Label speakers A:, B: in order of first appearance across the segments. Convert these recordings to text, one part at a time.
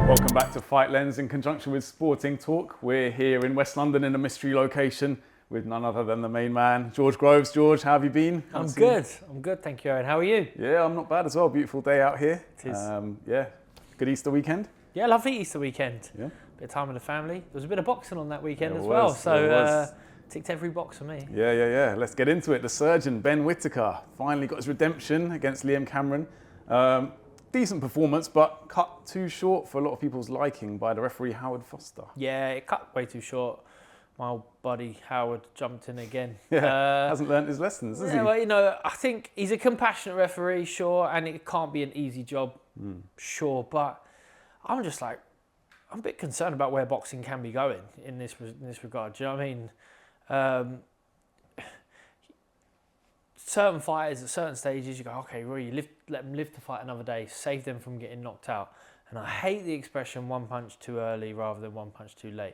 A: Welcome back to Fight Lens in conjunction with Sporting Talk. We're here in West London in a mystery location with none other than the main man, George Groves. George, how have you been?
B: I'm good, thank you, Aaron. How are you?
A: Yeah, I'm not bad as well. Beautiful day out here.
B: It is.
A: Yeah, good Easter weekend.
B: Yeah, lovely Easter weekend.
A: Yeah.
B: Bit of time with the family. There was a bit of boxing on that weekend
A: There
B: as
A: was,
B: well,
A: there
B: so ticked every box for me.
A: Yeah. Let's get into it. The surgeon, Ben Whittaker, finally got his redemption against Liam Cameron. Decent performance, but cut too short for a lot of people's liking by the referee, Howard Foster.
B: Yeah, it cut way too short. My old buddy Howard jumped in again.
A: Yeah, hasn't learnt his lessons, has he?
B: Well, you know, I think he's a compassionate referee, sure, and it can't be an easy job, sure, but I'm just like, I'm a bit concerned about where boxing can be going in this regard. Do you know what I mean? Certain fighters at certain stages, you go, okay, really, let them live to fight another day, save them from getting knocked out. And I hate the expression one punch too early rather than one punch too late.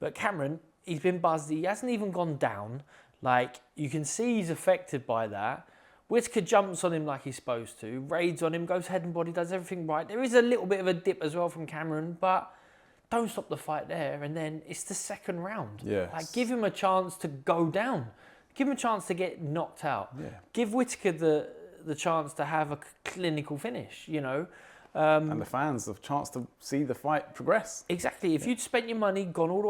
B: But Cameron, he's been buzzed. He hasn't even gone down. Like, you can see he's affected by that. Whittaker jumps on him like he's supposed to, raids on him, goes head and body, does everything right. There is a little bit of a dip as well from Cameron, but don't stop the fight there. And then it's the second round.
A: Yes.
B: Like, give him a chance to go down. Give him a chance to get knocked out.
A: Yeah.
B: Give Whittaker the chance to have a clinical finish, you know.
A: And the fans the chance to see the fight progress.
B: Exactly. If you'd spent your money, gone all the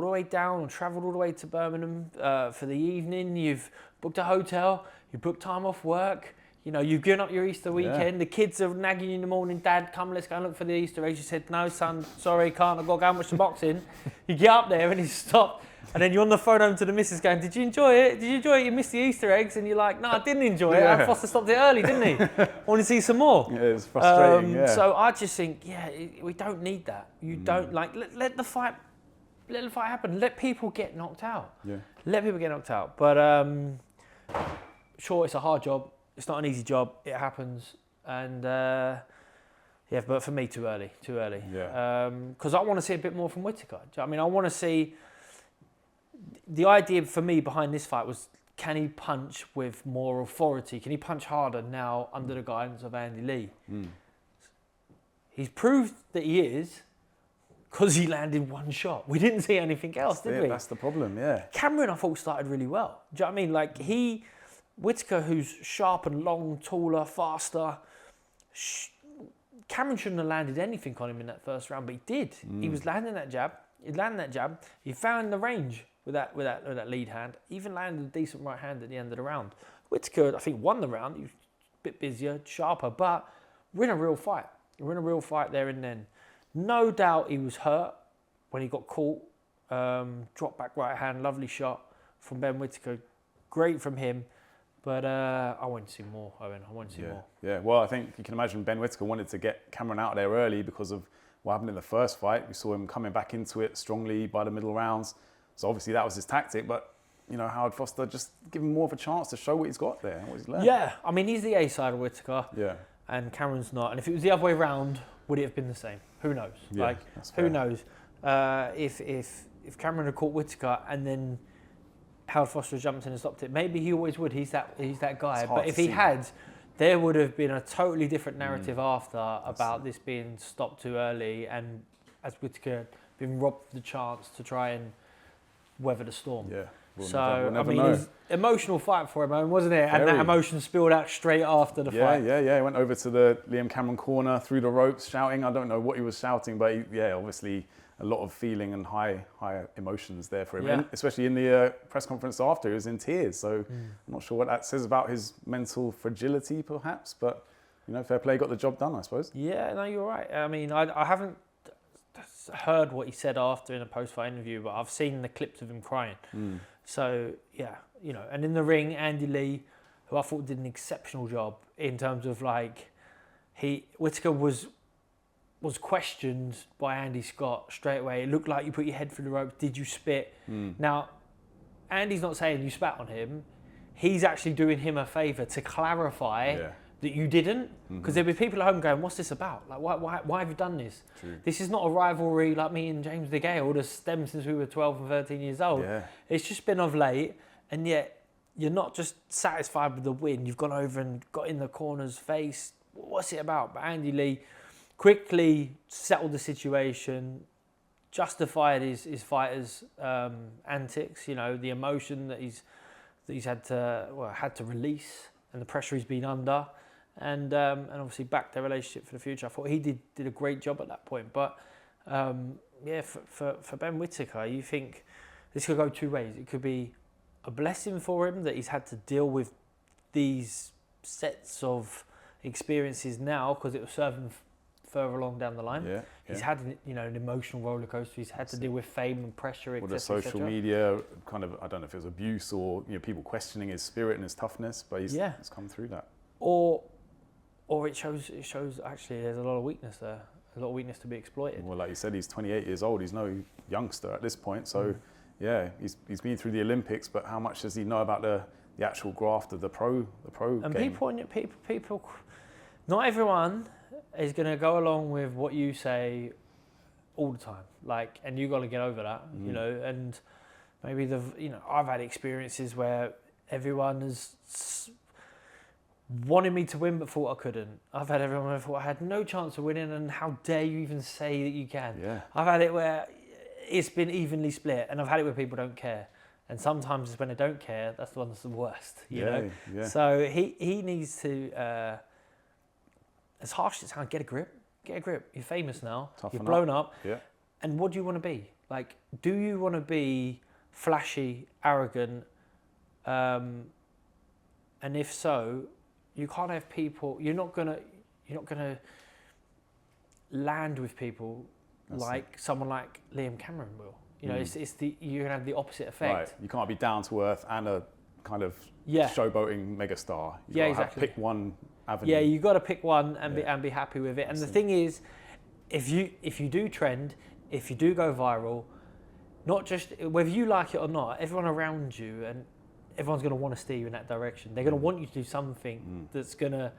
B: way down, or travelled all the way to Birmingham for the evening, you've booked a hotel, you booked time off work, you know, you've given up your Easter weekend, the kids are nagging you in the morning, Dad, come, let's go and look for the Easter eggs. You said, no, son, sorry, can't, I've got to go and watch the boxing. You get up there and he's stopped. And then you're on the phone home to the missus going, did you enjoy it? Did you enjoy it? You missed the Easter eggs. And you're like, no, I didn't enjoy it. Foster stopped it early, didn't he? I want to see some more.
A: Yeah, it's frustrating,
B: So I just think, we don't need that. You don't, like, let the fight happen. Let people get knocked out.
A: Yeah.
B: Let people get knocked out. But sure, it's a hard job. It's not an easy job. It happens. And but for me, too early.
A: Yeah.
B: Because I want to see a bit more from Whittaker. I mean, I want to see. The idea for me behind this fight was, can he punch with more authority? Can he punch harder now under the guidance of Andy Lee? He's proved that he is, because he landed one shot. We didn't see anything else, did we?
A: That's the problem, yeah.
B: Cameron, I thought, started really well. Do you know what I mean? Like, Whittaker, who's sharp and long, taller, faster, Cameron shouldn't have landed anything on him in that first round, but he did. He was landing that jab. He found the range with that lead hand. Even landed a decent right hand at the end of the round. Whittaker, I think, won the round. He was a bit busier, sharper, but we're in a real fight. We're in a real fight there and then. No doubt he was hurt when he got caught. Drop back right hand, lovely shot from Ben Whittaker. Great from him. But I want to see more, Owen. I want to see more.
A: Yeah, well, I think you can imagine Ben Whittaker wanted to get Cameron out there early because of what happened in the first fight. We saw him coming back into it strongly by the middle rounds. So obviously that was his tactic, but you know, Howard Foster just give him more of a chance to show what he's got there and what he's learned.
B: Yeah, I mean, he's the A side of Whittaker.
A: Yeah.
B: And Cameron's not. And if it was the other way around, would it have been the same? Who knows?
A: Yeah,
B: who knows? If Cameron had caught Whittaker and then Howard Foster jumped in and stopped it, maybe he always would. He's that guy. But if he had, there would have been a totally different narrative after about this being stopped too early, and as Whittaker been robbed the chance to try and weather the storm.
A: Yeah. We'll
B: never
A: know.
B: It was an emotional fight for him, wasn't it? And that emotion spilled out straight after the fight.
A: Yeah. He went over to the Liam Cameron corner, through the ropes, shouting. I don't know what he was shouting, but obviously a lot of feeling and high emotions there for him.
B: Yeah.
A: And especially in the press conference after, he was in tears. So I'm not sure what that says about his mental fragility, perhaps. But you know, fair play, got the job done, I suppose.
B: Yeah, no, you're right. I mean, I haven't heard what he said after in a post-fight interview, but I've seen the clips of him crying. So yeah, you know, and in the ring, Andy Lee, who I thought did an exceptional job in terms of like, Whittaker was questioned by Andy Scott straight away. It looked like you put your head through the rope. Did you spit? Now, Andy's not saying you spat on him. He's actually doing him a favour to clarify that you didn't, because there'll be people at home going, what's this about? Like, why have you done this?
A: True.
B: This is not a rivalry like me and James DeGale that's stemmed since we were 12 and 13 years old.
A: Yeah.
B: It's just been of late, and yet you're not just satisfied with the win. You've gone over and got in the corner's face. What's it about? But Andy Lee quickly settled the situation, justified his fighters' antics. You know, the emotion that he's had to release, and the pressure he's been under, and obviously back their relationship for the future. I thought he did a great job at that point. But for Ben Whittaker, you think this could go two ways. It could be a blessing for him that he's had to deal with these sets of experiences now, because it will serve him further along down the line.
A: Yeah,
B: he's had an emotional roller coaster. He's had to deal with fame and pressure, etc.
A: Or the social media kind of, I don't know if it was abuse or people questioning his spirit and his toughness, but he's come through that. Or
B: it shows actually there's a lot of weakness there, a lot of weakness to be exploited.
A: Well, like you said, he's 28 years old. He's no youngster at this point, so yeah, he's been through the Olympics, but how much does he know about the actual graft of the pro
B: and
A: game?
B: people, not everyone is going to go along with what you say all the time. And you got to get over that, and maybe I've had experiences where everyone has wanted me to win but thought I couldn't. I've had everyone who thought I had no chance of winning, and how dare you even say that you can.
A: Yeah.
B: I've had it where it's been evenly split, and I've had it where people don't care. And sometimes it's when they don't care, that's the one that's the worst, you know?
A: Yeah.
B: So he needs to, as harsh as it sounds, get a grip. Get a grip. You're famous now. You're blown up.
A: Yeah.
B: And what do you want to be? Do you want to be flashy, arrogant? And if so, you can't have people. You're not gonna land with people someone like Liam Cameron will. You're gonna have the opposite effect.
A: Right. You can't be down to earth and a kind of showboating megastar. You gotta pick one avenue.
B: Yeah, you got to pick one and be happy with it. And the thing is, if you do trend, if you do go viral, not just whether you like it or not, everyone around you and everyone's going to want to steer you in that direction. They're going to want you to do something that's going to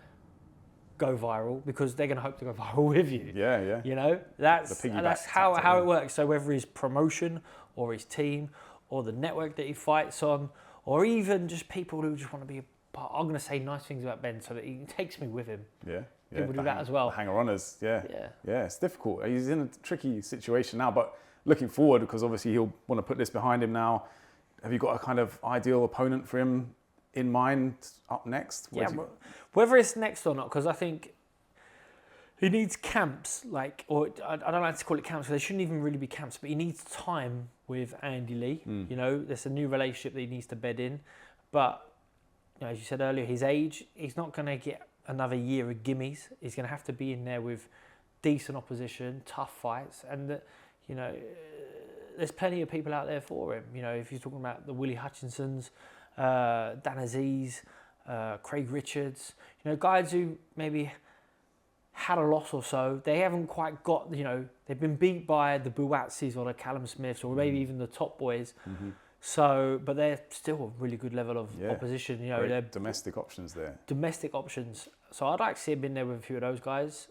B: go viral, because they're going to hope to go viral with you.
A: Yeah.
B: You know, that's how it works. So whether it's promotion or his team or the network that he fights on, or even just people who just want to be a part. I'm going to say nice things about Ben so that he takes me with him.
A: Yeah.
B: People do that as well.
A: Hanger-oners, yeah, it's difficult. He's in a tricky situation now, but looking forward, because obviously he'll want to put this behind him now. Have you got a kind of ideal opponent for him in mind up next?
B: Whether it's next or not, because I think he needs camps, or I don't like to call it camps, because they shouldn't even really be camps, but he needs time with Andy Lee. There's a new relationship that he needs to bed in. But, as you said earlier, his age, he's not going to get another year of gimmies. He's going to have to be in there with decent opposition, tough fights, and there's plenty of people out there for him. If you're talking about the Willie Hutchinsons, Dan Aziz, Craig Richards, guys who maybe had a loss or so, they haven't quite got, they've been beat by the WHITTAKERs or the Callum Smiths or maybe even the top boys. So, but they're still a really good level of opposition. They're
A: domestic options there.
B: Domestic options. So I'd like to see him in there with a few of those guys.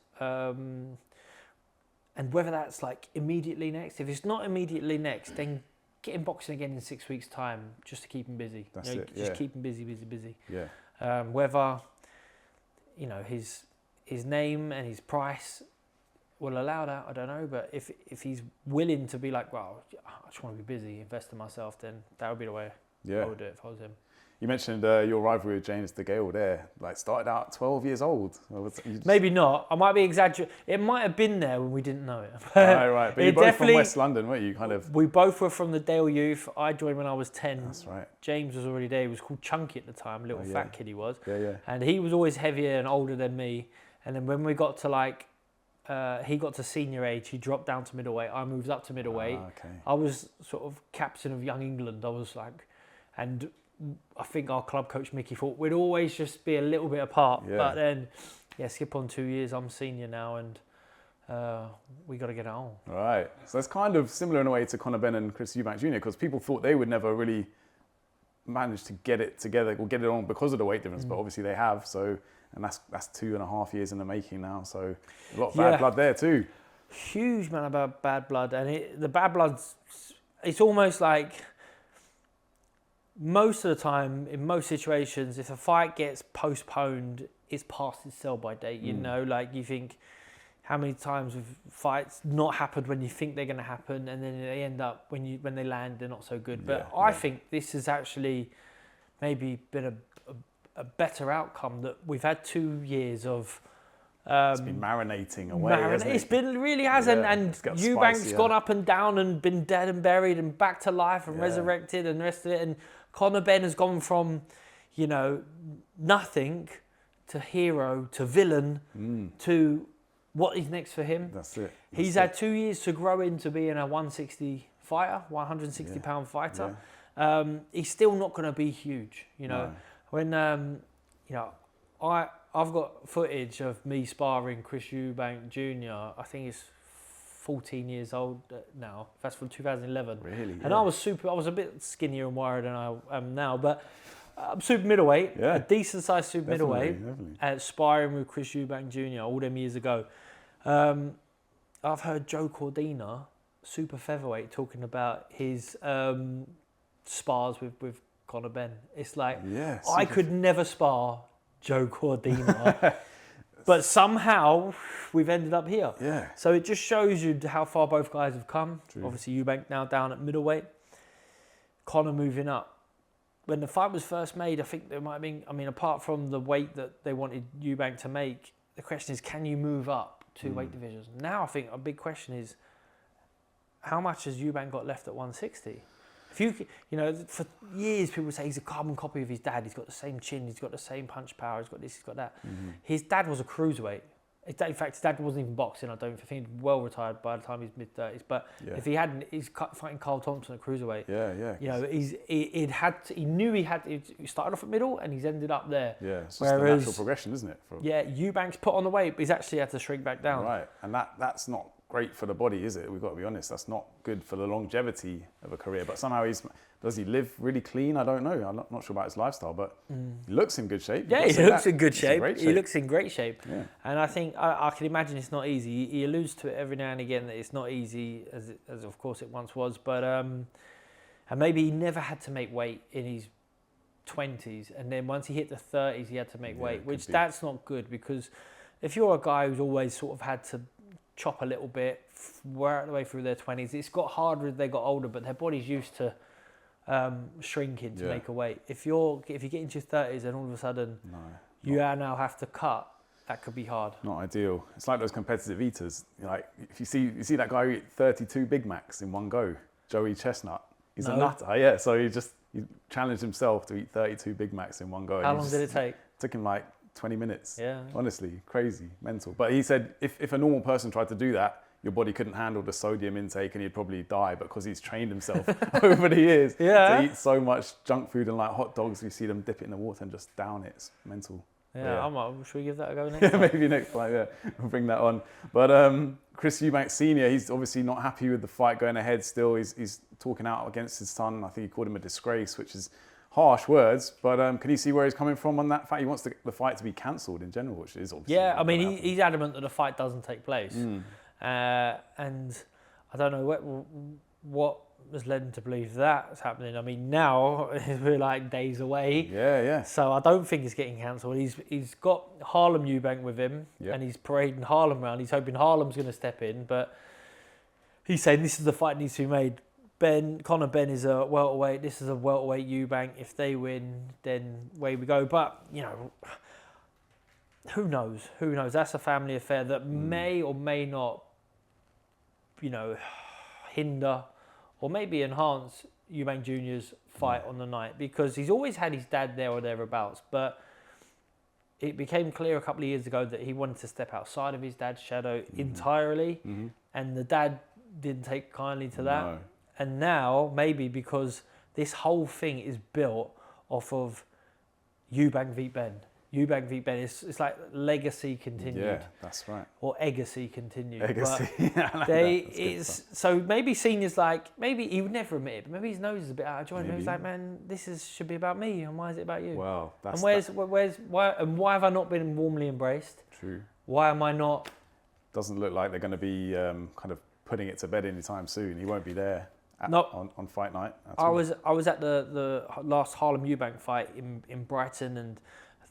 B: And whether that's immediately next. If it's not immediately next, then get him boxing again in 6 weeks' time, just to keep him busy.
A: That's it.
B: Just keep him busy.
A: Yeah.
B: Whether his name and his price will allow that, I don't know. But if he's willing to be I just want to be busy, invest in myself, then that would be the way I would do it if I was him.
A: You mentioned your rivalry with James DeGale there. Started out 12 years old.
B: Maybe not. I might be exaggerating. It might have been there when we didn't know it.
A: Right. But you're both from West London, weren't you?
B: We both were from the Dale Youth. I joined when I was 10.
A: That's right.
B: James was already there. He was called Chunky at the time, little fat kid he was.
A: Yeah.
B: And he was always heavier and older than me. And then when we got to he got to senior age, he dropped down to middleweight. I moved up to middleweight.
A: Okay.
B: I was sort of captain of Young England. I was and I think our club coach Mickey thought we'd always just be a little bit apart.
A: Yeah.
B: But then, skip on 2 years. I'm senior now, and we got to get it on.
A: Right. So that's kind of similar in a way to Conor Benn and Chris Eubank Jr., because people thought they would never really manage to get it together or get it on because of the weight difference, but obviously they have. So, and that's 2.5 years in the making now. So a lot of bad blood there too.
B: Huge amount of bad blood, and the bad blood's. It's almost like. Most of the time, in most situations, if a fight gets postponed, it's past its sell-by date. You think how many times have fights not happened when you think they're going to happen, and then they end up when they land, they're not so good. But I think this has actually maybe been a better outcome, that we've had 2 years of.
A: It's been marinating away, hasn't it?
B: It's been really has, and Eubank's gone up and down and been dead and buried and back to life and resurrected and the rest of it. And Conor Benn has gone from, you know, nothing to hero to villain to what is next for him.
A: That's it.
B: He's had 2 years to grow into being a 160 fighter, 160 pound fighter. He's still not going to be huge, you know. When you know, I've got footage of me sparring Chris Eubank Jr. I think he's 14 years old now. That's from 2011.
A: Really?
B: And I was a bit skinnier and wider than I am now, but I'm super middleweight, a decent sized super middleweight, sparring with Chris Eubank Jr. all them years ago. I've heard Joe Cordina, super featherweight, talking about his spars with Conor Benn. It's like, I could never spar Joe Cordina, but somehow we've ended up here.
A: Yeah.
B: So it just shows you how far both guys have come.
A: True.
B: Obviously, Eubank now down at middleweight, Conor moving up. When the fight was first made, I think there might have been, I mean, apart from the weight that they wanted Eubank to make, the question is, can you move up 2 weight divisions? Now I think a big question is, how much has Eubank got left at 160? If you know, for years people say he's a carbon copy of his dad. He's got the same chin, he's got the same punch power, he's got this, he's got that. His dad was a cruiserweight. In fact, his dad wasn't even boxing. I don't think he's well retired by the time he's mid-30s. But if he hadn't, he's fighting Carl Thompson at cruiserweight. You know, he knew he started off at middle and he's ended up there.
A: Yeah, it's just a natural progression, isn't it?
B: Eubank's put on the weight, but he's actually had to shrink back down.
A: Right, and that's not great for the body, is it? We've got to be honest. That's not good for the longevity of a career. But somehow does he live really clean? I don't know. I'm not sure about his lifestyle, but he looks in good shape.
B: Yeah, he looks in good shape. He looks in great shape.
A: Yeah.
B: And I think I can imagine it's not easy. He alludes to it every now and again that it's not easy, as of course it once was. But and maybe he never had to make weight in his 20s, and then once he hit the 30s, he had to make weight, which that's not good, because if you're a guy who's always sort of had to chop a little bit, work the way through their 20s, it's got harder as they got older, but their body's used to shrinking to make a weight. If you get into your 30s and all of a sudden you now have to cut, that could be hard. Not
A: ideal. It's like those competitive eaters. Like if you see that guy who eat 32 Big Macs in one go, Joey Chestnut. He's a nutter. Yeah, so he challenged himself to eat 32 Big Macs in one go.
B: How long did it take?
A: Took him like 20 minutes.
B: Yeah.
A: Honestly, crazy, mental. But he said if a normal person tried to do that, your body couldn't handle the sodium intake and he'd probably die, but because he's trained himself over the years to eat so much junk food and like hot dogs, you see them dip it in the water and just down it. It's mental.
B: Should we give that a go next time?
A: Maybe next time, we'll bring that on. But Chris Eubank Sr., he's obviously not happy with the fight going ahead still. He's talking out against his son. I think he called him a disgrace, which is harsh words, but can you see where he's coming from on that fact? He wants the fight to be cancelled in general, which is obviously...
B: Yeah, I mean, he's adamant that the fight doesn't take place. And I don't know what has led him to believe that's happening. I mean, now we're like days away.
A: Yeah.
B: So I don't think it's getting cancelled. He's got Harlem Eubank with him, and he's parading Harlem around. He's hoping Harlem's going to step in, but he's saying this is the fight that needs to be made. Conor Benn is a welterweight. This is a welterweight Eubank. If they win, then away we go. But, you know, who knows? Who knows? That's a family affair that may or may not, you know, hinder or maybe enhance Eubank Jr.'s fight on the night, because he's always had his dad there or thereabouts. But it became clear a couple of years ago that he wanted to step outside of his dad's shadow entirely, and the dad didn't take kindly to that.
A: No.
B: And now, maybe because this whole thing is built off of Eubank v BENN. Eubank v BENN, it's like legacy continued.
A: Yeah, that's right.
B: Or Egacy continued.
A: Egacy.
B: So maybe Senior's like, maybe he would never admit it, but maybe his nose is a bit out of joint. Maybe he's like, man, should be about me, and why is it about you?
A: Well, that's...
B: And why have I not been warmly embraced?
A: True.
B: Why am I not...
A: Doesn't look like they're going to be kind of putting it to bed anytime soon. He won't be there on fight night.
B: I was at the last Harlem Eubank fight in Brighton, and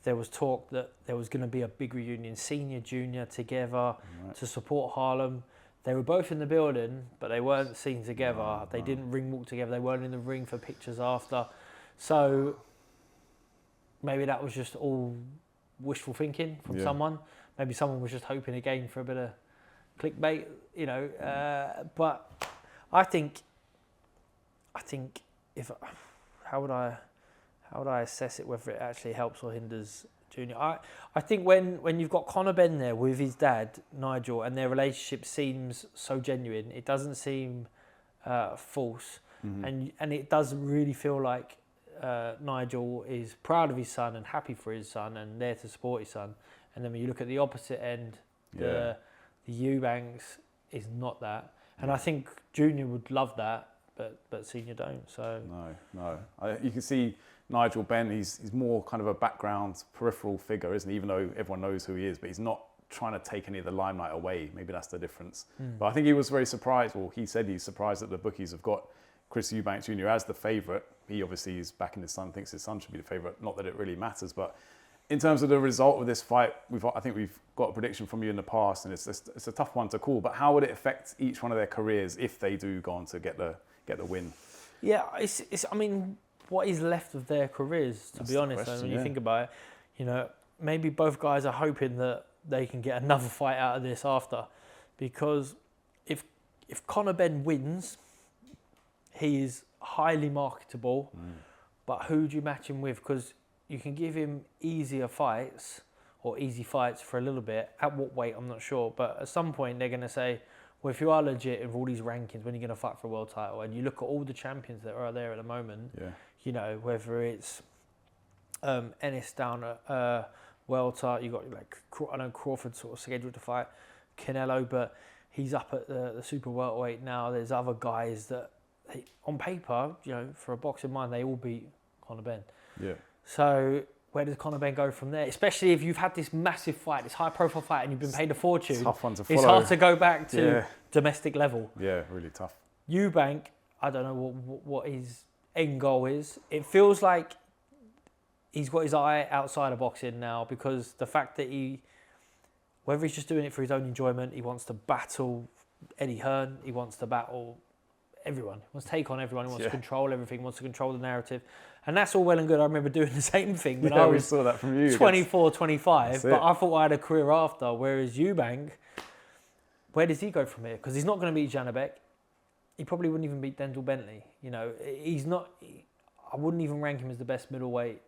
B: there was talk that there was going to be a big reunion, senior, junior together to support Harlem. They were both in the building, but they weren't seen together. They didn't ring walk together. They weren't in the ring for pictures after. So maybe that was just all wishful thinking from someone. Maybe someone was just hoping again for a bit of clickbait, you know. But I think if how would I assess it, whether it actually helps or hinders Junior? I think when you've got Conor Benn there with his dad Nigel, and their relationship seems so genuine, it doesn't seem false, and it does really feel like Nigel is proud of his son and happy for his son and there to support his son. And then when you look at the opposite end, the EUBANKs is not that, and I think Junior would love that, but Senior don't. So
A: no, you can see Nigel Benn. He's more kind of a background, peripheral figure, isn't he? Even though everyone knows who he is, but he's not trying to take any of the limelight away. Maybe that's the difference. But I think he was very surprised. Well, he said he's surprised that the bookies have got Chris Eubank Jr. as the favourite. He obviously is backing his son, thinks his son should be the favourite. Not that it really matters, but in terms of the result of this fight, I think we've got a prediction from you in the past, and it's a tough one to call. But how would it affect each one of their careers if they do go on to get the win?
B: Yeah, it's. I mean, what is left of their careers, to be honest? When you think about it, you know, maybe both guys are hoping that they can get another fight out of this after, because if Conor Benn wins, he is highly marketable. But who do you match him with? Because you can give him easier fights or easy fights for a little bit. At what weight, I'm not sure. But at some point, they're going to say, well, if you are legit in all these rankings, when you're going to fight for a world title, and you look at all the champions that are there at the moment, you know, whether it's Ennis down at world title, you got like, I know Crawford sort of scheduled to fight Canelo, but he's up at the super welterweight now. There's other guys that, on paper, you know, for a boxing mind, they all beat Conor Benn. Yeah. So where does Conor Benn go from there? Especially if you've had this massive fight, this high-profile fight, and you've been paid a fortune. It's a tough one to follow. It's hard to go back to domestic level.
A: Yeah, really tough.
B: Eubank, I don't know what his end goal is. It feels like he's got his eye outside of boxing now, because the fact that whether he's just doing it for his own enjoyment, he wants to battle Eddie Hearn, he wants to battle everyone. He wants to take on everyone. He wants to control everything. He wants to control the narrative. And that's all well and good. I remember doing the same thing when I was
A: saw that from you
B: 24, 25. But I thought I had a career after. Whereas Eubank, where does he go from here? Because he's not going to beat Janabek. He probably wouldn't even beat Denzel Bentley. You know, he's not. I wouldn't even rank him as the best middleweight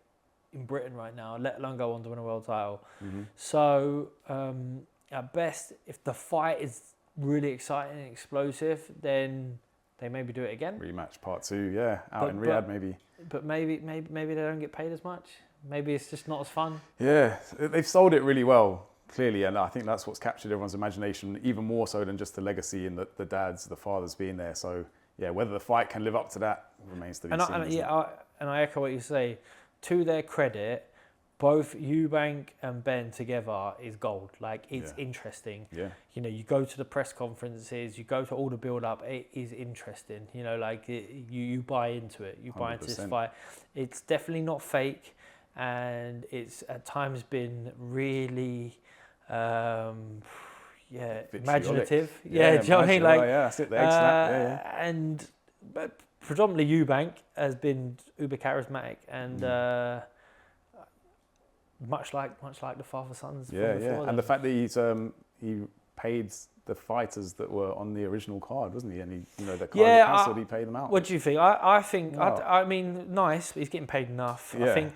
B: in Britain right now, let alone go on to win a world title. So at best, if the fight is really exciting and explosive, then they maybe do it again.
A: Rematch part 2, out in Riyadh maybe.
B: But maybe they don't get paid as much. Maybe it's just not as fun.
A: Yeah, they've sold it really well, clearly, and I think that's what's captured everyone's imagination, even more so than just the legacy and the dads, the fathers being there. So yeah, whether the fight can live up to that remains to be seen.
B: And I echo what you say. To their credit, both Eubank and Benn together is gold. Like, it's interesting. Yeah. You know, you go to the press conferences, you go to all the build-up, it is interesting. You know, like, you buy into it. You buy 100%. Into this fight. It's definitely not fake, and it's at times been really, imaginative. Yeah, do you know what I mean? Like,
A: that's it, the egg snap.
B: But predominantly Eubank has been uber charismatic and much like the father sons.
A: And the fact that he paid the fighters that were on the original card, wasn't he? And the card cancelled, he paid them out.
B: What do you think? I think I mean, nice, but he's getting paid enough. I think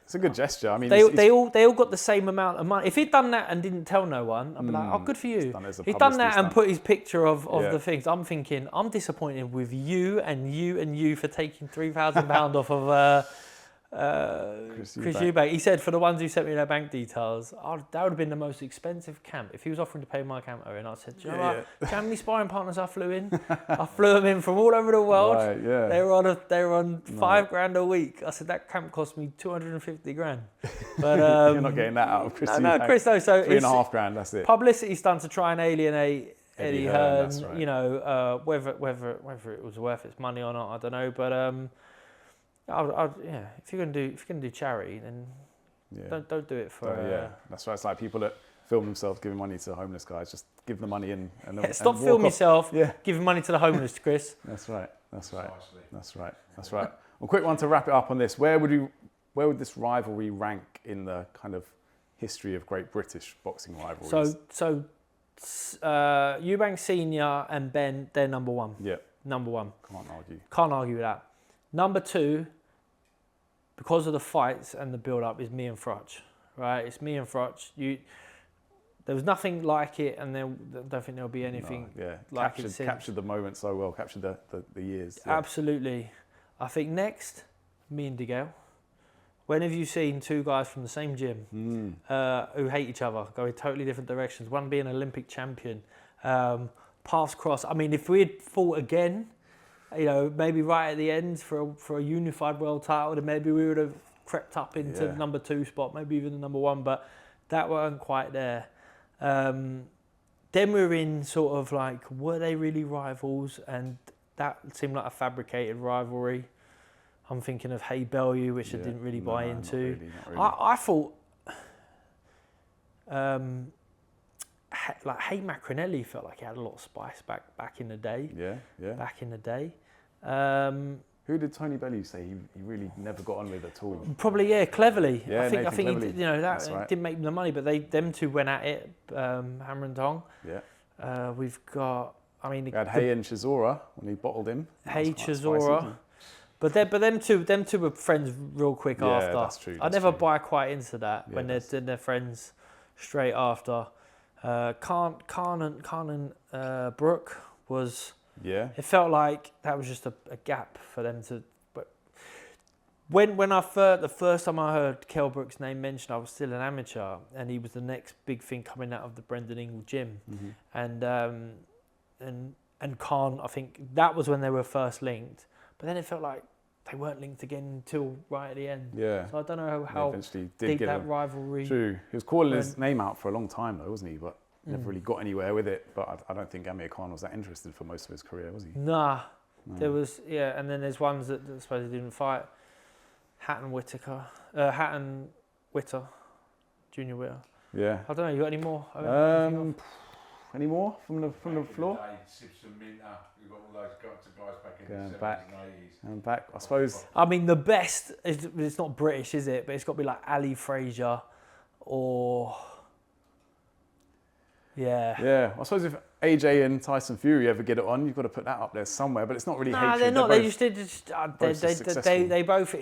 A: it's a good gesture. I mean,
B: they all got the same amount of money. If he'd done that and didn't tell no one, I'd be like, oh, good for you. He's done that and put his picture of the things. I'm thinking, I'm disappointed with you and you for taking £3,000 off of Chris Eubank. He said, for the ones who sent me their bank details, that would have been the most expensive camp. If he was offering to pay my camp, and I said, do you know what? Do you know how many sparring partners I flew in? I flew them in from all over the world. Right, They were on $5,000 a week. I said, that camp cost me 250 grand. But
A: you're not getting that out of Chris.
B: No, Chris. No, so
A: $3.5 grand. That's it.
B: Publicity stunt to try and alienate Eddie Hearn.
A: That's right.
B: You know, whether it was worth its money or not, I don't know. But if you're gonna do charity, then Yeah. Don't do it for.
A: Yeah, that's right. It's like people that film themselves giving money to homeless guys. Just give the money in and
B: Yeah, stop filming yourself.
A: Yeah.
B: Giving money to the homeless, Chris.
A: That's right. That's right. That's right. That's right. Well, quick one to wrap it up on this. Where would this rivalry rank in the kind of history of great British boxing rivalries?
B: So EUBANK Senior and BENN, they're number one.
A: Yeah.
B: Number one.
A: Can't argue
B: with that. Number two, because of the fights and the build-up, is me and Frutch. Right? It's me and Frutch. There was nothing like it, and I don't think there'll be anything like it since.
A: Captured the moment so well, captured the years.
B: Yeah. Absolutely. I think next, me and DeGale. When have you seen two guys from the same gym who hate each other, go in totally different directions? One being an Olympic champion, paths cross. I mean, if we had fought again, maybe right at the end for a unified world title, then maybe we would have crept up into the number 2 spot, maybe even the number 1, but that weren't quite there. Then we're in sort of like, were they really rivals? And that seemed like a fabricated rivalry. I'm thinking of Hay Bellew, which I didn't really buy into. Not really. I thought like Hay Macronelli felt like he had a lot of spice back in the day.
A: Yeah.
B: Back in the day.
A: Who did Tony Bellew say he really never got on with at all?
B: Probably, cleverly.
A: Yeah,
B: I think
A: Cleverly.
B: That didn't make them the money, but them two went at it, hammer and tong.
A: Yeah.
B: We've got,
A: we had Hay and Chisora when he bottled him.
B: Hay, Chisora. But them two were friends real quick after.
A: Yeah, that's true.
B: I never buy quite into that when they're friends straight after. Khan and Brooke was.
A: Yeah.
B: It felt like that was just a gap for them to. But when the first time I heard Kell Brook's name mentioned, I was still an amateur, and he was the next big thing coming out of the Brendan Ingle gym, and Khan. I think that was when they were first linked. But then it felt like they weren't linked again until right at the end.
A: Yeah.
B: So I don't know how deep that rivalry.
A: True. He was calling his name out for a long time though, wasn't he? But never really got anywhere with it. But I don't think Amir Khan was that interested for most of his career, was he?
B: Nah. No. There was, and then there's ones that I suppose he didn't fight. Hatton Witter, Junior Witter.
A: Yeah.
B: I don't know, you got any more?
A: Any more from the floor?
C: Simpson, Minter, we've got all those guys back in
A: Going
C: the 70s
A: back.
C: and 80s.
A: Back, I suppose.
B: I mean, the best, it's not British, is it? But it's got to be like Ali Frazier or... Yeah.
A: I suppose if AJ and Tyson Fury ever get it on, you've got to put that up there somewhere. But it's not really hatred.
B: They're not.
A: They
B: both.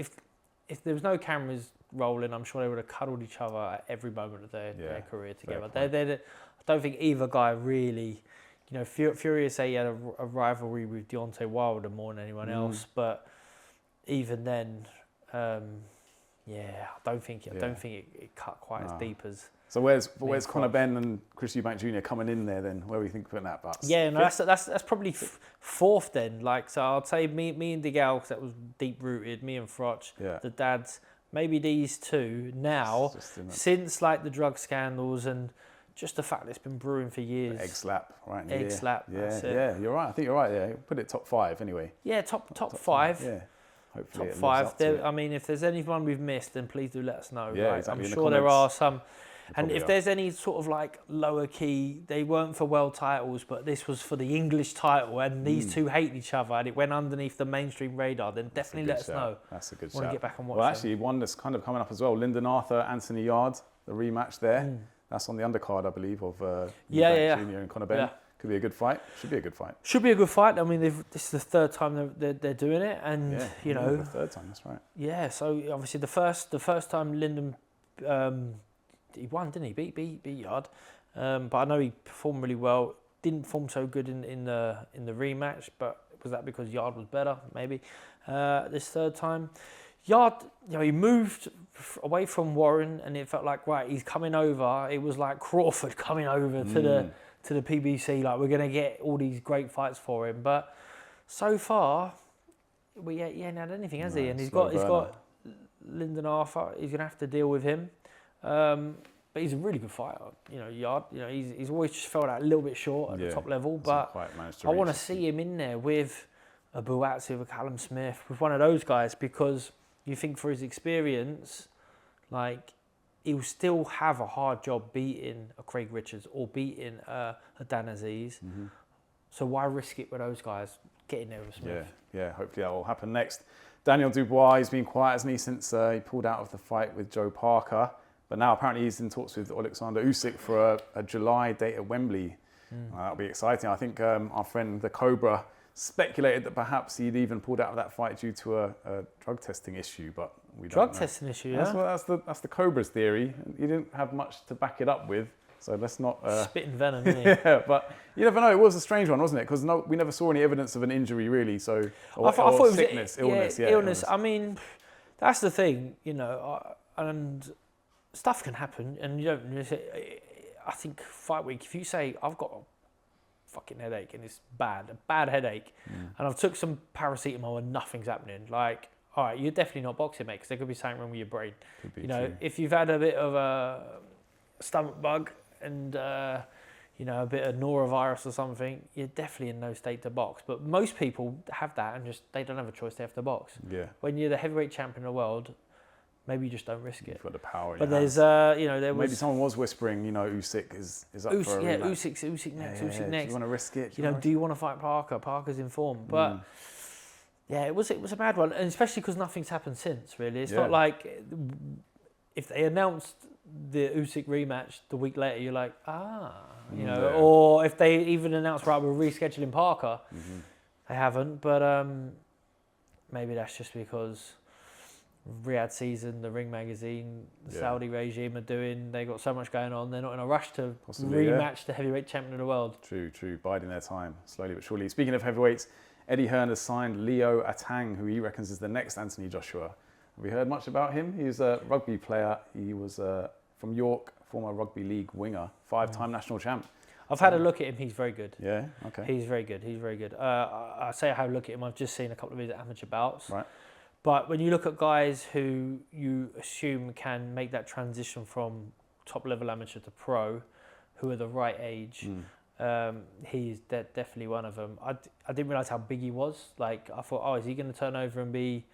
B: If there was no cameras rolling, I'm sure they would have cuddled each other at every moment of their career together. I don't think either guy really. Fury say he had a rivalry with Deontay Wilder more than anyone else, but even then, I don't think it cut quite as deep as.
A: So where's Conor Benn and Chris Eubank Jr. coming in there then? Where do you think putting that? But
B: that's probably fourth then. Like, so I'd say me and DeGale, because that was deep rooted. Me and Frotch, the dads. Maybe these two now, since like the drug scandals and just the fact that it's been brewing for years.
A: Egg slap, right?
B: Egg slap.
A: Yeah, you're right. I think you're right. Yeah, put it top 5 anyway.
B: Yeah, top 5.
A: Yeah. Hopefully
B: top 5. I mean, if there's anyone we've missed, then please do let us know.
A: Yeah,
B: right?
A: exactly.
B: I'm sure there are some. And if there's any sort of like lower key, they weren't for world titles, but this was for the English title, and these two hate each other, and it went underneath the mainstream radar, then definitely let us know.
A: That's a good shout.
B: Want to get back and watch
A: Well, actually, one that's kind of coming up as well, Lyndon Arthur, Anthony Yard, the rematch there. That's on the undercard, I believe, of Eubank Jr. and Conor Benn. Yeah. Could be a good fight. Should be a good fight.
B: Should be a good fight. I mean, this is the third time they're doing it, and
A: the third time. That's right.
B: Yeah. So obviously the first time Lyndon, he won, didn't he? Beat Yard, but I know he performed really well. Didn't perform so good in the rematch, but was that because Yard was better? Maybe. This third time, Yard, he moved away from Warren, and it felt like he's coming over. It was like Crawford coming over to the PBC. Like, we're gonna get all these great fights for him, but so far, he ain't had anything, has he? And he's got Lyndon Arthur. He's gonna have to deal with him. But he's a really good fighter, Yard. He's always just felt that a little bit short at the top level. But I want to see him in there with a Buatsi, with a Callum Smith, with one of those guys, because you think for his experience, like he'll still have a hard job beating a Craig Richards or beating a Dan Aziz. So why risk it with those guys? Get in there with Smith.
A: Yeah. Hopefully that will happen next. Daniel Dubois, he's been quiet, hasn't he, since he pulled out of the fight with Joe Parker. But now apparently he's in talks with Alexander Usyk for a July date at Wembley. That'll be exciting. I think our friend the Cobra speculated that perhaps he'd even pulled out of that fight due to a drug testing issue, but we don't know.
B: Drug testing issue, yeah?
A: That's the Cobra's theory. He didn't have much to back it up with, so let's not...
B: Spitting venom, didn't he?
A: Yeah, but you never know. It was a strange one, wasn't it? Because we never saw any evidence of an injury, really. So,
B: I thought it was
A: sickness, illness.
B: Illness. I mean, that's the thing, you know, and stuff can happen, and you don't... I think fight week, if you say, I've got a fucking headache and it's a bad headache, and I've took some paracetamol and nothing's happening, like, all right, you're definitely not boxing, mate, because there could be something wrong with your brain. You know, if you've had a bit of a stomach bug and you know, a bit of norovirus or something, you're definitely in no state to box. But most people have that and just they don't have a choice; they have to box.
A: Yeah.
B: When you're the heavyweight champion of the world, maybe you just don't risk it.
A: You've got the power.
B: But there's, you know, there was
A: maybe someone was whispering, you know, Usyk is up for a rematch.
B: Usyk next.
A: Do you want to risk it?
B: You know, do you want to fight Parker? Parker's in form, but. Yeah, it was a bad one, and especially because nothing's happened since. Really, it's not like if they announced the Usyk rematch the week later, you're like, you know, or if they even announced, right, we're rescheduling Parker, they haven't. But maybe that's just because Riyadh Season, the Ring magazine, the Saudi regime are doing. They got so much going on. They're not in a rush to rematch the heavyweight champion of the world.
A: True. Biding their time, slowly but surely. Speaking of heavyweights. Eddie Hearn has signed Leo Atang, who he reckons is the next Anthony Joshua. Have we heard much about him? He's a rugby player. He was from York, former rugby league winger, 5-time national champ.
B: I've had a look at him. He's very good.
A: Yeah, okay.
B: He's very good. I say I have a look at him. I've just seen a couple of his amateur bouts.
A: Right.
B: But when you look at guys who you assume can make that transition from top-level amateur to pro, who are the right age... he's definitely one of them. I didn't realise how big he was. Like, I thought, is he going to turn over and be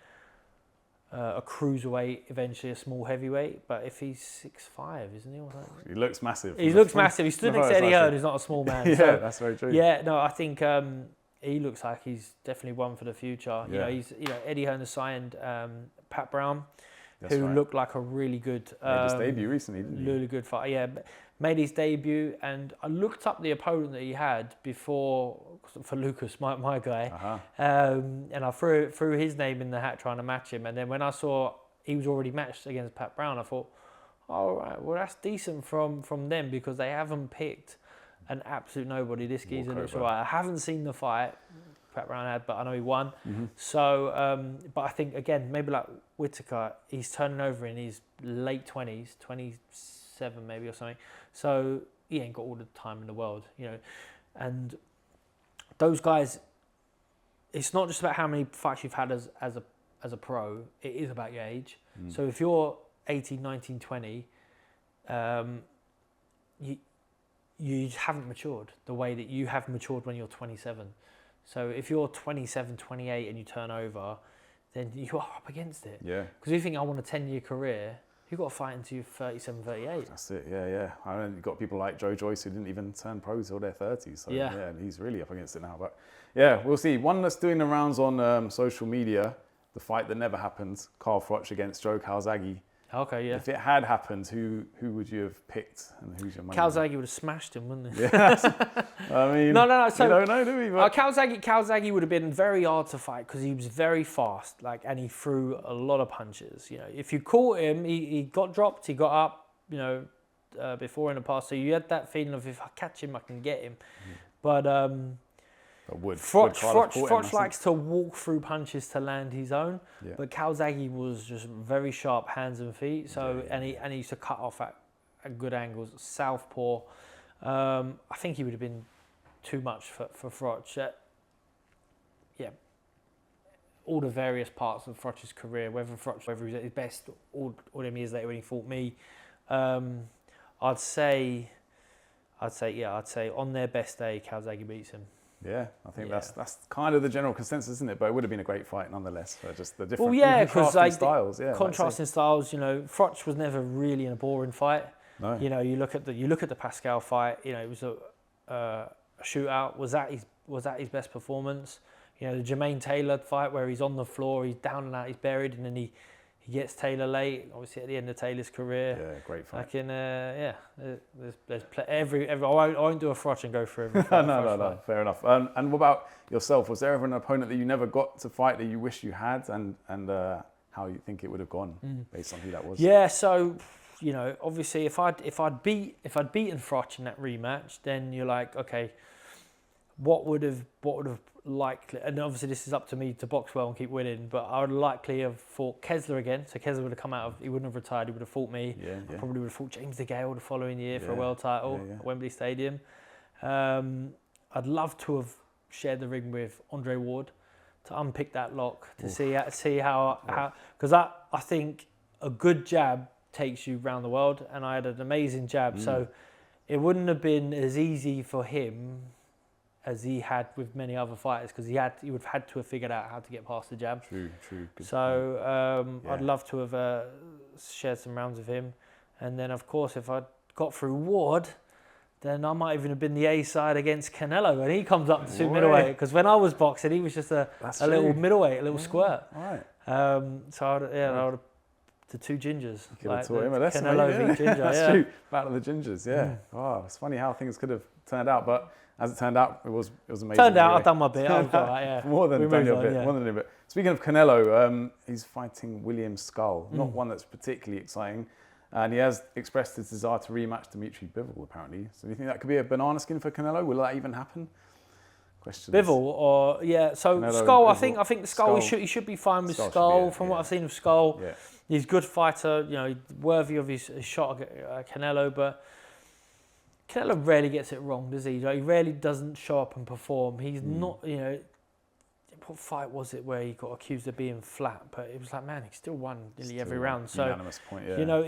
B: a cruiserweight, eventually a small heavyweight? But if he's 6'5", isn't he?
A: He looks massive.
B: He looks massive. He stood next to Eddie Hearn, who's not a small man.
A: Yeah,
B: so,
A: that's very true.
B: Yeah, no, I think he looks like he's definitely one for the future. You know, Eddie Hearn has signed Pat Brown, who looked like a really good...
A: made his debut recently, didn't he?
B: Really good fight, yeah. Made his debut, and I looked up the opponent that he had before for Lucas, my guy, and I threw his name in the hat trying to match him. And then when I saw he was already matched against Pat Brown, I thought, all right, well that's decent from them because they haven't picked an absolute nobody. This geezer looks all right. I haven't seen the fight Pat Brown had, but I know he won. So, but I think again maybe like Whittaker, he's turning over in his late 20s, 27 maybe or something. So he ain't got all the time in the world, you know. And those guys, it's not just about how many fights you've had as a pro. It is about your age. So if you're 18, 19, 20, you haven't matured the way that you have matured when you're 27. So if you're 27, 28 and you turn over, then you are up against it. Yeah. Because you think I want a 10-year career, you've got to fight until you're 37, 38.
A: That's it, yeah. I mean, you've got people like Joe Joyce who didn't even turn pro till their 30s. So yeah, and he's really up against it now. But yeah, we'll see. One that's doing the rounds on social media, the fight that never happened, Carl Froch against Joe Calzaghe.
B: Okay, yeah.
A: If it had happened, who would you have picked and who's your main?
B: Calzaghe would have smashed him, wouldn't he?
A: Yeah. I mean,
B: no. So,
A: we don't know, do we? But...
B: Calzaghe would have been very hard to fight because he was very fast, and he threw a lot of punches. You know, if you caught him, he got dropped, he got up. You know, before in the past, so you had that feeling of if I catch him, I can get him. But Froch likes to walk through punches to land his own, but Calzaghe was just very sharp hands and feet. So and he used to cut off at good angles. Southpaw, I think he would have been too much for Froch. All the various parts of Froch's career, whether he's at his best or them years later when he fought me, I'd say on their best day, Calzaghe beats him.
A: Yeah, I think
B: Yeah.
A: that's kind of the general consensus, isn't it? But it would have been a great fight nonetheless. So just the different
B: Well, yeah, because
A: contrasting
B: like
A: styles. Yeah,
B: contrasting styles. You know, Froch was never really in a boring fight.
A: No.
B: You know, you look at the Pascal fight. You know, it was a shootout. Was that his best performance? You know, the Jermaine Taylor fight where he's on the floor, he's down and out, he's buried, and then he gets Taylor late. Obviously, at the end of Taylor's career.
A: Yeah, great fight.
B: Like in there's every I won't do a Froch and go for every fight.
A: No, fair enough. And what about yourself? Was there ever an opponent that you never got to fight that you wish you had, and how you think it would have gone based on who that was?
B: Yeah, so you know, obviously, if I'd beaten Froch in that rematch, then you're like, okay, what would have likely, and obviously this is up to me to box well and keep winning, but I would likely have fought Kessler again. So Kessler would have come out he wouldn't have retired, he would have fought me.
A: Yeah.
B: I probably would have fought James DeGale the following year for a world title at Wembley Stadium. I'd love to have shared the ring with Andre Ward to unpick that lock, to see how because I think a good jab takes you around the world, and I had an amazing jab, so it wouldn't have been as easy for him as he had with many other fighters, because he would have had to have figured out how to get past the jab.
A: True. Good
B: So I'd love to have shared some rounds with him, and then of course if I'd got through Ward, then I might even have been the A side against Canelo when he comes up to super middleweight, because when I was boxing he was just a little middleweight, a little squirt.
A: Right.
B: So I would have the two gingers.
A: You could have taught him a lesson.
B: Canelo v Ginger.
A: That's true. Battle of the Gingers. Yeah. Oh, it's funny how things could have turned out, but as it turned out, it was amazing.
B: Turned out, I've done my bit. I've got that,
A: More than done your bit. More than a bit. Speaking of Canelo, he's fighting William Skull. Not one that's particularly exciting, and he has expressed his desire to rematch Dimitri Bivol apparently. So do you think that could be a banana skin for Canelo? Will that even happen? Questions.
B: Bivol or so
A: Canelo,
B: Skull.
A: Bivol.
B: I think the Skull. He should be fine with
A: Skull.
B: From what I've seen of Skull,
A: Yeah.
B: he's a good fighter. You know, worthy of his shot at Canelo, but Canelo rarely gets it wrong, does he? Like, he rarely doesn't show up and perform. He's not, you know, what fight was it where he got accused of being flat? But it was like, man, he still won nearly every round. So,
A: unanimous point,
B: you know,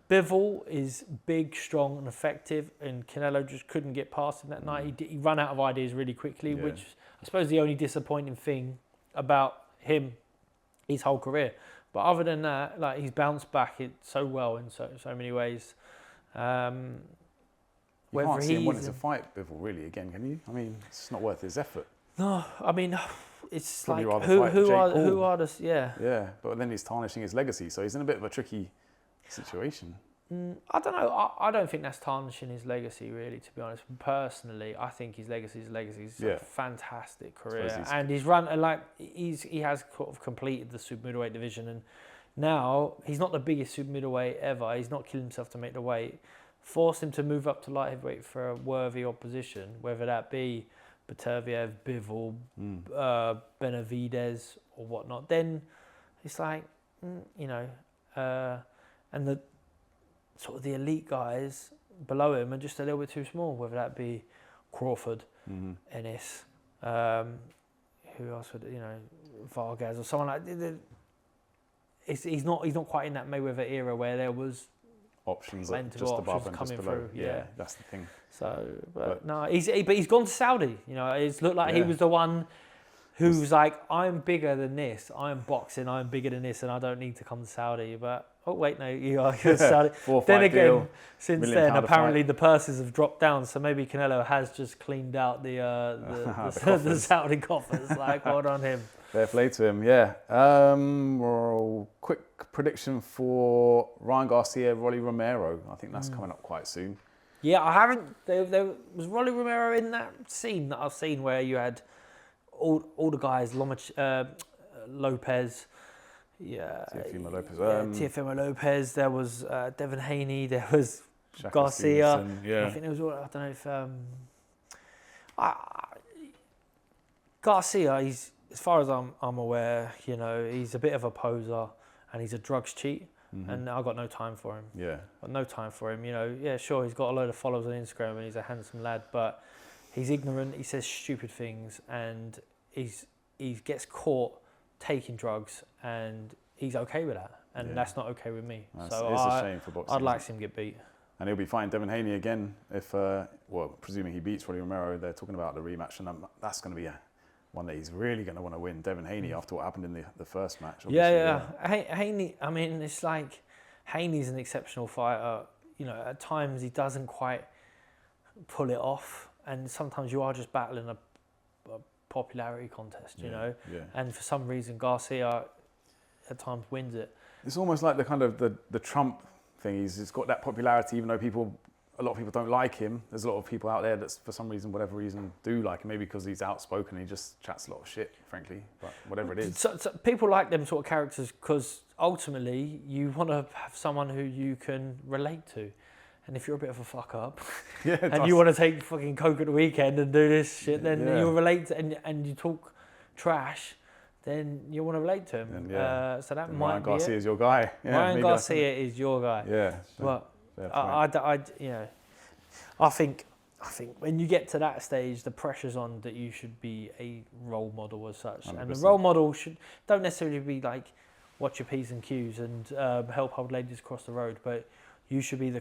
B: Bivol is big, strong and effective, and Canelo just couldn't get past him that night. He ran out of ideas really quickly, which I suppose the only disappointing thing about him his whole career. But other than that, like, he's bounced back so well in so many ways.
A: You can't see him wanting to fight Bivol really again, can you? I mean, it's not worth his effort.
B: No, I mean, it's
A: Probably
B: like
A: who
B: are the
A: Yeah, but then he's tarnishing his legacy, so he's in a bit of a tricky situation.
B: I don't know. I don't think that's tarnishing his legacy, really, to be honest. Personally, I think his legacy is legacy. He's a fantastic career, and he's run he has sort of completed the super middleweight division, and now he's not the biggest super middleweight ever. He's not killing himself to make the weight. Force him to move up to light heavyweight for a worthy opposition, whether that be Beterbiev, Bivol, Benavidez or whatnot. Then it's like, you know, and the sort of the elite guys below him are just a little bit too small, whether that be Crawford, Ennis, who else would, you know, Vargas or someone like that. He's not quite in that Mayweather era where there was
A: options
B: plenty
A: just
B: of
A: above and
B: coming
A: just below.
B: through. Yeah,
A: that's the thing.
B: So, but no, he's gone to Saudi. You know, it's looked like he was the one who was like, I'm bigger than this. I'm boxing. I'm bigger than this, and I don't need to come to Saudi. But oh wait, no, you're Saudi. Then again,
A: deal,
B: since then, apparently the purses have dropped down. So maybe Canelo has just cleaned out the Saudi coffers. Like, well done him.
A: Fair play to him, yeah. Quick prediction for Ryan Garcia, Rolly Romero. I think that's coming up quite soon.
B: Yeah, I haven't. There was Rolly Romero in that scene that I've seen where you had all the guys, Lopez,
A: Teofimo Lopez.
B: Teofimo Lopez. There was Devin Haney. There was
A: Shaka
B: Garcia.
A: Stevenson, yeah.
B: I think there was. I don't know if Garcia. He's, as far as I'm aware, you know, he's a bit of a poser and he's a drugs cheat. And I've got no time for him.
A: Yeah.
B: Got no time for him. You know, yeah, sure, he's got a load of followers on Instagram and he's a handsome lad, but he's ignorant. He says stupid things, and he gets caught taking drugs, and he's okay with that, and that's not okay with me.
A: It's
B: So
A: a shame for boxing.
B: I'd like to see him get beat.
A: And he'll be fighting Devin Haney again if, presuming he beats Rolly Romero. They're talking about the rematch, and that's going to be one that he's really going to want to win. Devin Haney, after what happened in the first match.
B: Yeah. Haney, I mean, it's like Haney's an exceptional fighter. You know, at times he doesn't quite pull it off, and sometimes you are just battling a popularity contest, you know. Yeah. And for some reason, Garcia at times wins it.
A: It's almost like the kind of the Trump thing. He's got that popularity, even though a lot of people don't like him. There's a lot of people out there that, for some reason, whatever reason, do like him. Maybe because he's outspoken and he just chats a lot of shit, frankly. But whatever it is.
B: So people like them sort of characters because ultimately you want to have someone who you can relate to. And if you're a bit of a fuck up and you want to take fucking coke at the weekend and do this shit, then you'll relate to, and you talk trash, then you want to relate to him. So that might
A: Ryan
B: be
A: Garcia is your guy. Yeah,
B: Ryan Garcia is your guy.
A: Yeah.
B: But I think when you get to that stage, the pressure's on that you should be a role model as such. 100%. And the role model don't necessarily be like watch your P's and Q's and help old ladies cross the road, but you should be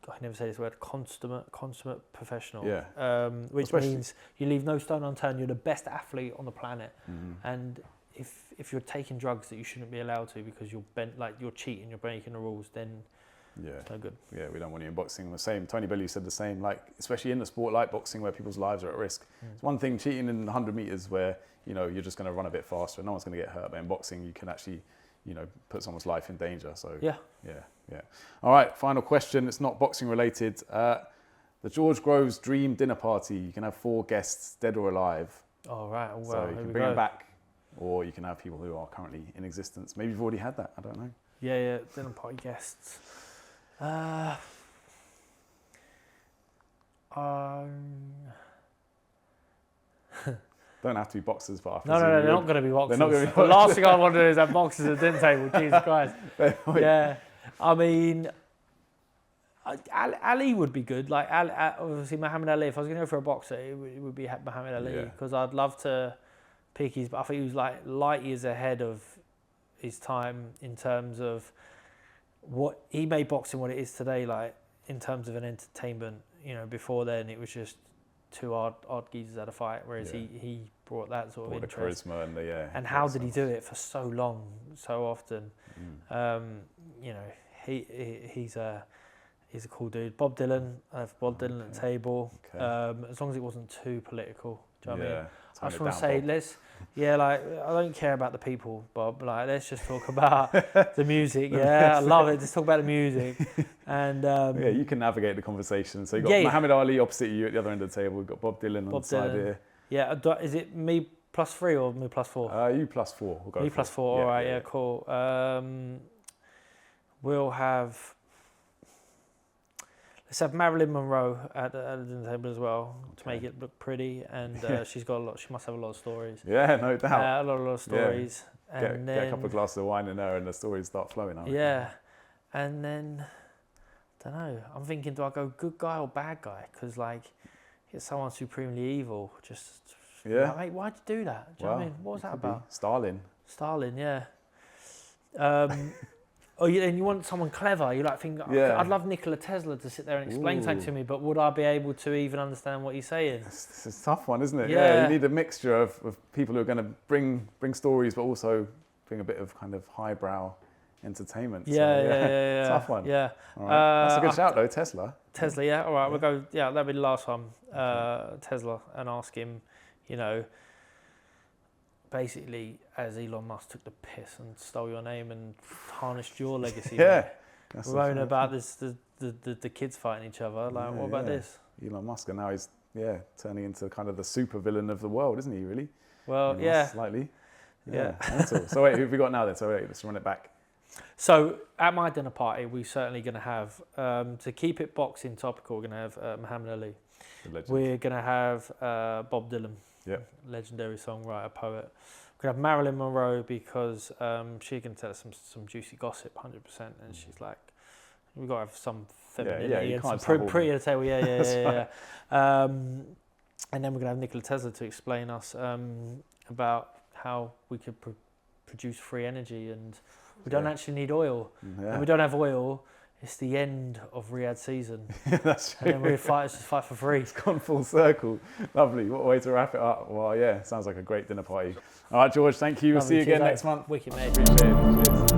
B: I never say this word, consummate professional. Yeah. Which means you leave no stone unturned. You're the best athlete on the planet. Mm-hmm. And if you're taking drugs that you shouldn't be allowed to because you're cheating, you're breaking the rules, then it's no good. Yeah,
A: we don't want you in boxing. The same. Tony Bellew said the same. Like, especially in the sport like boxing where people's lives are at risk. It's one thing cheating in 100 meters where, you know, you're just going to run a bit faster and no one's going to get hurt. But in boxing, you can actually, you know, put someone's life in danger. So yeah. All right, final question. It's not boxing related. The George Groves Dream Dinner Party. You can have 4 guests, dead or alive.
B: All right. Well,
A: so you can bring them back, or you can have people who are currently in existence. Maybe you've already had that. I don't know.
B: Yeah. Dinner party guests.
A: Don't have to be boxers, but I
B: no, they're not going to be boxers.
A: They're not going to be
B: The last thing I want to do is have boxers at the dinner table. Jesus Christ. Yeah, I mean, Ali would be good. Like, obviously, Muhammad Ali. If I was going to go for a boxer, it would be Muhammad Ali because I'd love to pick his. But I think he was like light years ahead of his time in terms of what he made boxing what it is today. Like in terms of an entertainment, you know, before then it was just two odd geezers at a fight, whereas he brought that sort of interest.
A: The charisma and
B: and how did he do it for so long, so often? You know, he's a cool dude. Bob Dylan, I have Bob Dylan at the table. As long as it wasn't too political. Do you know what I mean? I just want to say, like, I don't care about the people, Bob. Like, let's just talk about the music. Yeah, I love it. Just talk about the music. And
A: you can navigate the conversation. So you've got Muhammad Ali opposite you at the other end of the table. We've got Bob Dylan on the side here.
B: Yeah, is it me +3 or me +4?
A: You +4. We'll go
B: me +4. All right. Yeah, cool. We'll have. Let's have Marilyn Monroe at the dinner table as well to make it look pretty, and she's got a lot. She must have a lot of stories.
A: Yeah, no doubt.
B: A lot of stories.
A: Yeah. And get a couple of glasses of wine in there, and the stories start flowing.
B: And then I don't know. I'm thinking, do I go good guy or bad guy? Because like, get someone supremely evil. Just like, mate, why'd you do that? Do you know what I mean? What was that about?
A: Stalin,
B: yeah. And you want someone clever. You like think, I'd love Nikola Tesla to sit there and explain something to me, but would I be able to even understand what he's saying?
A: It's a tough one, isn't it? Yeah, you need a mixture of people who are going to bring stories, but also bring a bit of kind of highbrow entertainment.
B: Yeah.
A: Tough one.
B: Yeah.
A: All right. That's a good shout though, Tesla.
B: Tesla, yeah. All right, we'll go. Yeah, that'll be the last one. Tesla, and ask him, you know, basically, as Elon Musk took the piss and stole your name and tarnished your legacy. Worrying about this, the kids fighting each other. Like, what about this?
A: Elon Musk, and now he's turning into kind of the super villain of the world, isn't he? Really?
B: Well,
A: slightly. Yeah. So wait, who have we got now then? So wait, let's run it back.
B: So at my dinner party, we're certainly going to have, to keep it boxing topical, we're going to have Muhammad Ali. We're going to have Bob Dylan.
A: Yeah.
B: Legendary songwriter, poet. We're going to have Marilyn Monroe because she can tell us some juicy gossip, 100%. And she's like, we've got to have some femininity and some pretty at the table. Yeah. And then we're going to have Nikola Tesla to explain us about how we could produce free energy, and we don't actually need oil. And we don't have oil it's the end of Riyadh season.
A: That's
B: And then
A: true.
B: we're fighters just fight for free.
A: It's gone full circle. Lovely. What a way to wrap it up. Well, yeah, sounds like a great dinner party. All right, George, thank you. We'll see you
B: Lovely.
A: again
B: Cheers,
A: next month.
B: Wicked, mate.
A: Appreciate it. Cheers.